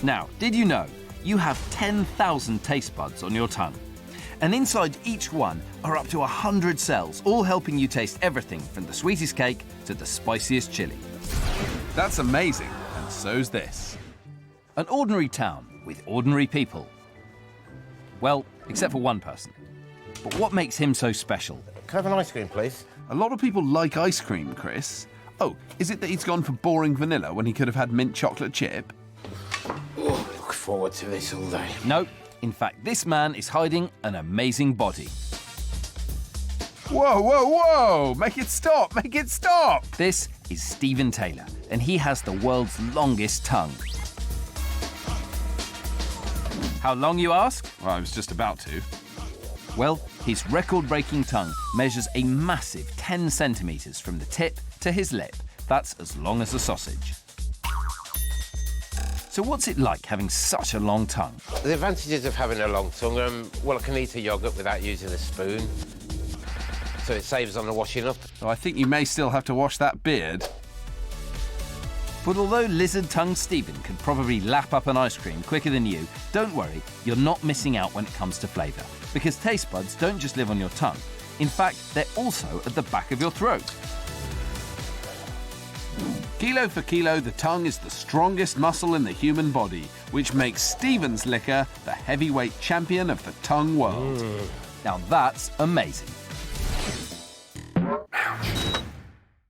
Now, did you know you have 10,000 taste buds on your tongue? And inside each one are up to 100 cells, all helping you taste everything from the sweetest cake to the spiciest chili. That's amazing, and so's this. An ordinary town with ordinary people. Well, except for one person. But what makes him so special? Can I have an ice cream, please? A lot of people like ice cream, Chris. Oh, is it that he's gone for boring vanilla when he could have had mint chocolate chip? Oh, look forward to this all day. No, in fact, this man is hiding an amazing body. Whoa, whoa, whoa! Make it stop! Make it stop! This is Stephen Taylor, and he has the world's longest tongue. How long, you ask? Well, I was just about to. Well, his record-breaking tongue measures a massive 10 centimetres from the tip to his lip. That's as long as a sausage. So what's it like having such a long tongue? The advantages of having a long tongue, well, I can eat a yoghurt without using a spoon, so it saves on the washing up. So I think you may still have to wash that beard. But although lizard-tongued Stephen could probably lap up an ice cream quicker than you, don't worry, you're not missing out when it comes to flavour. Because taste buds don't just live on your tongue. In fact, they're also at the back of your throat. Kilo for kilo, the tongue is the strongest muscle in the human body, which makes Stephen's liquor the heavyweight champion of the tongue world. Now that's amazing.